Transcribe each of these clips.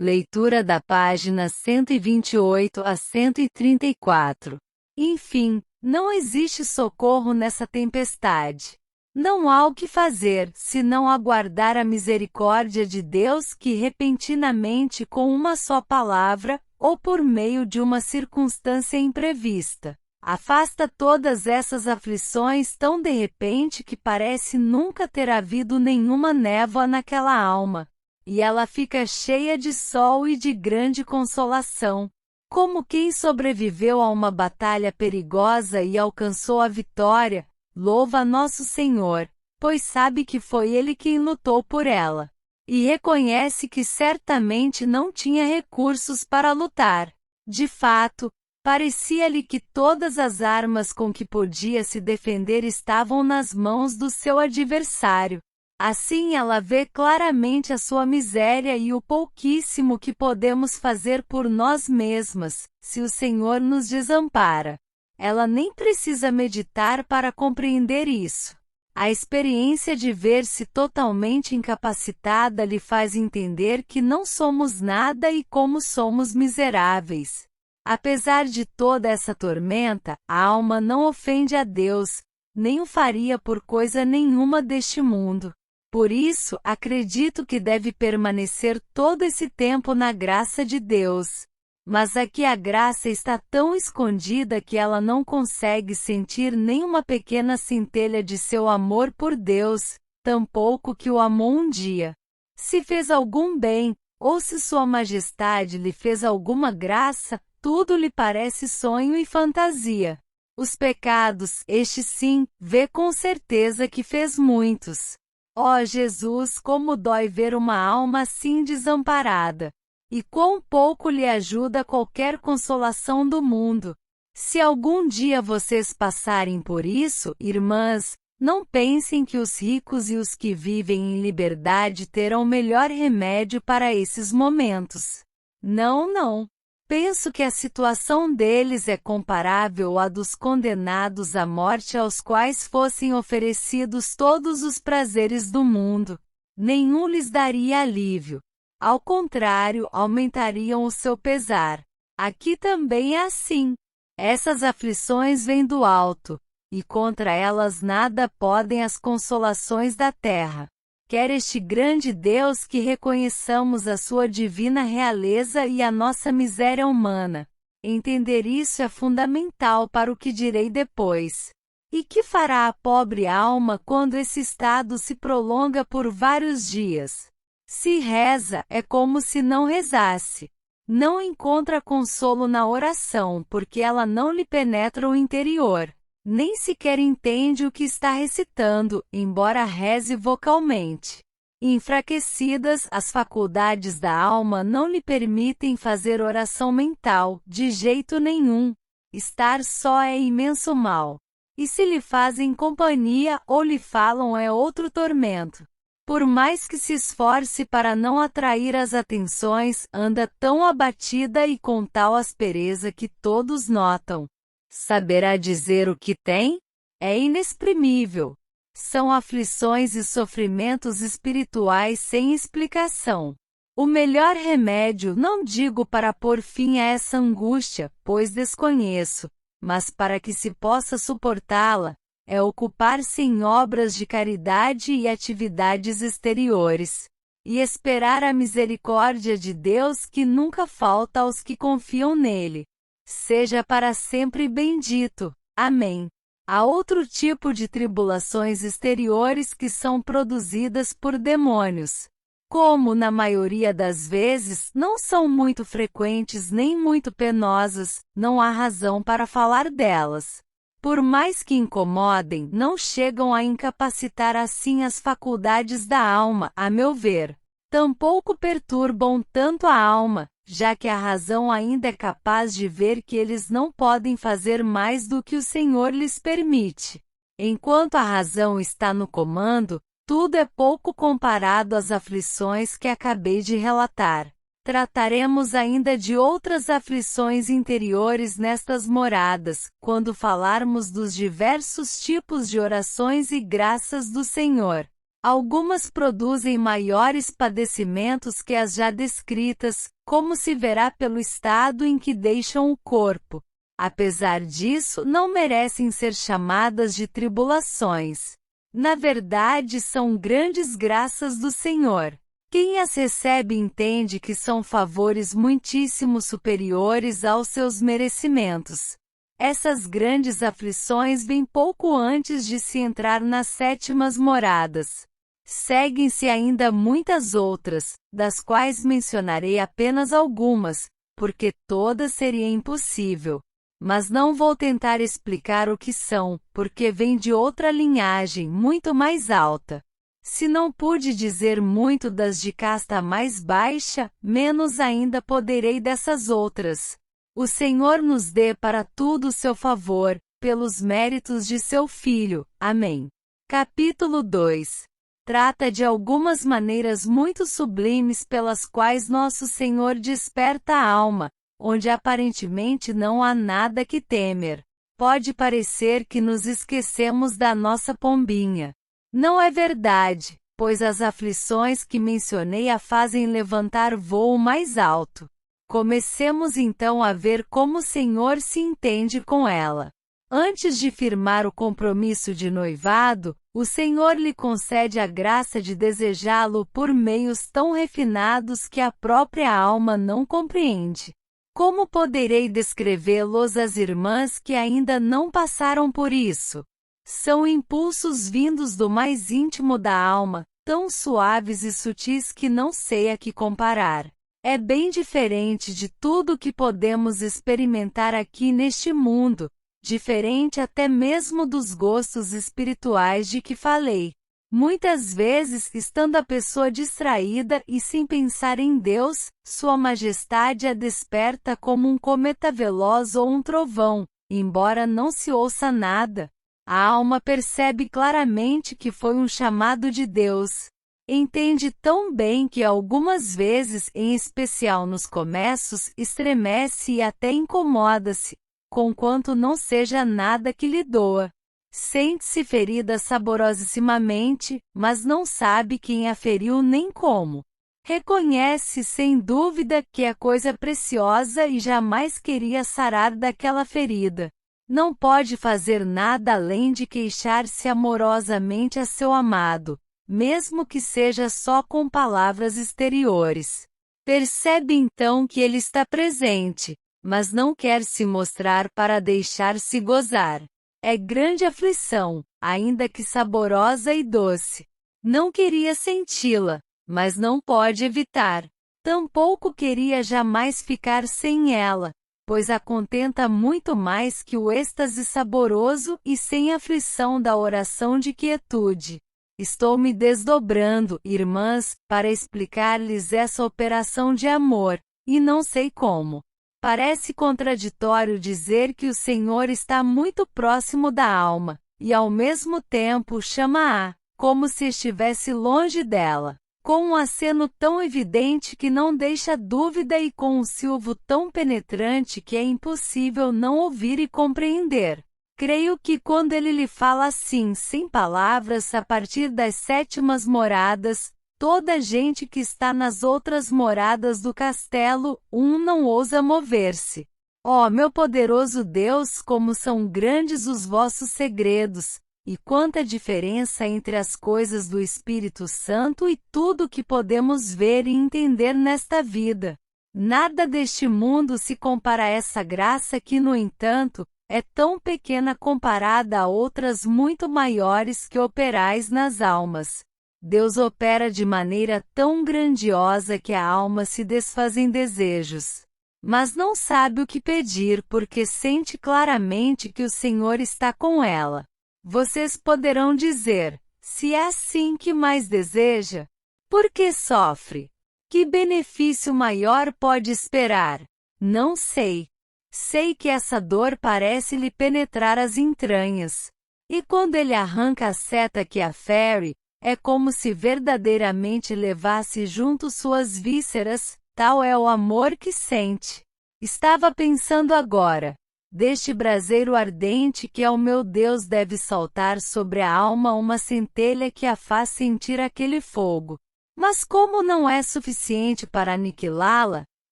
Leitura da página 128 a 134. Enfim, não existe socorro nessa tempestade. Não há o que fazer, senão aguardar a misericórdia de Deus que repentinamente com uma só palavra, ou por meio de uma circunstância imprevista, afasta todas essas aflições tão de repente que parece nunca ter havido nenhuma névoa naquela alma. E ela fica cheia de sol e de grande consolação. Como quem sobreviveu a uma batalha perigosa e alcançou a vitória, louva a nosso Senhor, pois sabe que foi Ele quem lutou por ela. E reconhece que certamente não tinha recursos para lutar. De fato, parecia-lhe que todas as armas com que podia se defender estavam nas mãos do seu adversário. Assim ela vê claramente a sua miséria e o pouquíssimo que podemos fazer por nós mesmas, se o Senhor nos desampara. Ela nem precisa meditar para compreender isso. A experiência de ver-se totalmente incapacitada lhe faz entender que não somos nada e como somos miseráveis. Apesar de toda essa tormenta, a alma não ofende a Deus, nem o faria por coisa nenhuma deste mundo. Por isso, acredito que deve permanecer todo esse tempo na graça de Deus. Mas aqui a graça está tão escondida que ela não consegue sentir nem uma pequena centelha de seu amor por Deus, tampouco que o amou um dia. Se fez algum bem, ou se Sua Majestade lhe fez alguma graça, tudo lhe parece sonho e fantasia. Os pecados, este sim, vê com certeza que fez muitos. Ó Jesus, como dói ver uma alma assim desamparada! E quão pouco lhe ajuda qualquer consolação do mundo! Se algum dia vocês passarem por isso, irmãs, não pensem que os ricos e os que vivem em liberdade terão melhor remédio para esses momentos. Não, não. Penso que a situação deles é comparável à dos condenados à morte aos quais fossem oferecidos todos os prazeres do mundo. Nenhum lhes daria alívio. Ao contrário, aumentariam o seu pesar. Aqui também é assim. Essas aflições vêm do alto, e contra elas nada podem as consolações da terra. Quer este grande Deus que reconheçamos a sua divina realeza e a nossa miséria humana. Entender isso é fundamental para o que direi depois. E que fará a pobre alma quando esse estado se prolonga por vários dias? Se reza, é como se não rezasse. Não encontra consolo na oração porque ela não lhe penetra o interior. Nem sequer entende o que está recitando, embora reze vocalmente. Enfraquecidas, as faculdades da alma não lhe permitem fazer oração mental, de jeito nenhum. Estar só é imenso mal. E se lhe fazem companhia ou lhe falam é outro tormento. Por mais que se esforce para não atrair as atenções, anda tão abatida e com tal aspereza que todos notam. Saberá dizer o que tem? É inexprimível. São aflições e sofrimentos espirituais sem explicação. O melhor remédio não digo para pôr fim a essa angústia, pois desconheço, mas para que se possa suportá-la, é ocupar-se em obras de caridade e atividades exteriores, e esperar a misericórdia de Deus que nunca falta aos que confiam nele. Seja para sempre bendito. Amém. Há outro tipo de tribulações exteriores que são produzidas por demônios. Como na maioria das vezes não são muito frequentes nem muito penosas, não há razão para falar delas. Por mais que incomodem, não chegam a incapacitar assim as faculdades da alma, a meu ver. Tampouco perturbam tanto a alma, já que a razão ainda é capaz de ver que eles não podem fazer mais do que o Senhor lhes permite. Enquanto a razão está no comando, tudo é pouco comparado às aflições que acabei de relatar. Trataremos ainda de outras aflições interiores nestas moradas, quando falarmos dos diversos tipos de orações e graças do Senhor. Algumas produzem maiores padecimentos que as já descritas, como se verá pelo estado em que deixam o corpo. Apesar disso, não merecem ser chamadas de tribulações. Na verdade, são grandes graças do Senhor. Quem as recebe entende que são favores muitíssimo superiores aos seus merecimentos. Essas grandes aflições vêm pouco antes de se entrar nas sétimas moradas. Seguem-se ainda muitas outras, das quais mencionarei apenas algumas, porque todas seria impossível. Mas não vou tentar explicar o que são, porque vêm de outra linhagem muito mais alta. Se não pude dizer muito das de casta mais baixa, menos ainda poderei dessas outras. O Senhor nos dê para tudo o seu favor, pelos méritos de seu Filho. Amém. Capítulo 2. Trata de algumas maneiras muito sublimes pelas quais nosso Senhor desperta a alma, onde aparentemente não há nada que temer. Pode parecer que nos esquecemos da nossa pombinha. Não é verdade, pois as aflições que mencionei a fazem levantar voo mais alto. Comecemos então a ver como o Senhor se entende com ela. Antes de firmar o compromisso de noivado, o Senhor lhe concede a graça de desejá-lo por meios tão refinados que a própria alma não compreende. Como poderei descrevê-los às irmãs que ainda não passaram por isso? São impulsos vindos do mais íntimo da alma, tão suaves e sutis que não sei a que comparar. É bem diferente de tudo que podemos experimentar aqui neste mundo, diferente até mesmo dos gostos espirituais de que falei. Muitas vezes, estando a pessoa distraída e sem pensar em Deus, Sua Majestade a desperta como um cometa veloz ou um trovão, embora não se ouça nada. A alma percebe claramente que foi um chamado de Deus. Entende tão bem que algumas vezes, em especial nos começos, estremece e até incomoda-se, conquanto não seja nada que lhe doa. Sente-se ferida saborosissimamente, mas não sabe quem a feriu nem como. Reconhece sem dúvida que é coisa preciosa e jamais queria sarar daquela ferida. Não pode fazer nada além de queixar-se amorosamente a seu amado, mesmo que seja só com palavras exteriores. Percebe então que ele está presente, mas não quer se mostrar para deixar-se gozar. É grande aflição, ainda que saborosa e doce. Não queria senti-la, mas não pode evitar. Tampouco queria jamais ficar sem ela, pois a contenta muito mais que o êxtase saboroso e sem aflição da oração de quietude. Estou me desdobrando, irmãs, para explicar-lhes essa operação de amor, e não sei como. Parece contraditório dizer que o Senhor está muito próximo da alma, e ao mesmo tempo chama-a, como se estivesse longe dela, com um aceno tão evidente que não deixa dúvida e com um silvo tão penetrante que é impossível não ouvir e compreender. Creio que quando ele lhe fala assim, sem palavras, a partir das sétimas moradas, toda a gente que está nas outras moradas do castelo, não ousa mover-se. Ó meu poderoso Deus, como são grandes os vossos segredos, e quanta diferença entre as coisas do Espírito Santo e tudo que podemos ver e entender nesta vida. Nada deste mundo se compara a essa graça que, no entanto, é tão pequena comparada a outras muito maiores que operais nas almas. Deus opera de maneira tão grandiosa que a alma se desfaz em desejos. Mas não sabe o que pedir porque sente claramente que o Senhor está com ela. Vocês poderão dizer, se é assim que mais deseja, por que sofre? Que benefício maior pode esperar? Não sei. Sei que essa dor parece lhe penetrar as entranhas. E quando ele arranca a seta que a fere, é como se verdadeiramente levasse junto suas vísceras, tal é o amor que sente. Estava pensando agora. Deste braseiro ardente que é o meu Deus deve saltar sobre a alma uma centelha que a faz sentir aquele fogo. Mas como não é suficiente para aniquilá-la,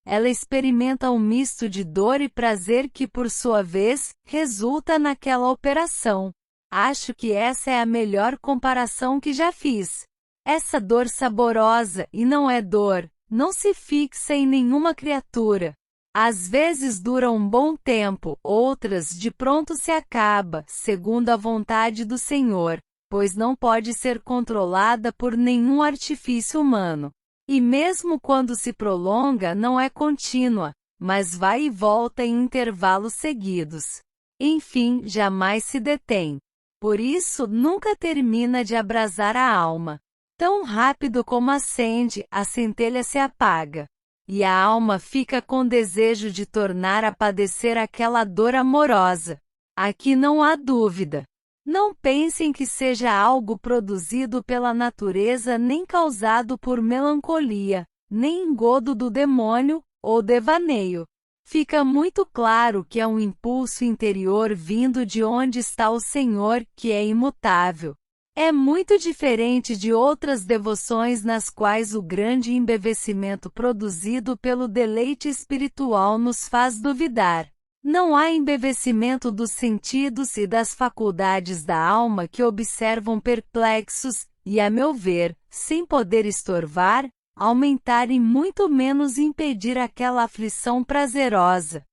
ela experimenta um misto de dor e prazer que, por sua vez, resulta naquela operação. Acho que essa é a melhor comparação que já fiz. Essa dor saborosa, e não é dor, não se fixa em nenhuma criatura. Às vezes dura um bom tempo, outras de pronto se acaba, segundo a vontade do Senhor, pois não pode ser controlada por nenhum artifício humano. E mesmo quando se prolonga não é contínua, mas vai e volta em intervalos seguidos. Enfim, jamais se detém. Por isso, nunca termina de abrasar a alma. Tão rápido como acende, a centelha se apaga. E a alma fica com desejo de tornar a padecer aquela dor amorosa. Aqui não há dúvida. Não pensem que seja algo produzido pela natureza nem causado por melancolia, nem engodo do demônio, ou devaneio. Fica muito claro que é um impulso interior vindo de onde está o Senhor, que é imutável. É muito diferente de outras devoções nas quais o grande embevecimento produzido pelo deleite espiritual nos faz duvidar. Não há embevecimento dos sentidos e das faculdades da alma que observam perplexos, e, a meu ver, sem poder estorvar, aumentar e muito menos impedir aquela aflição prazerosa.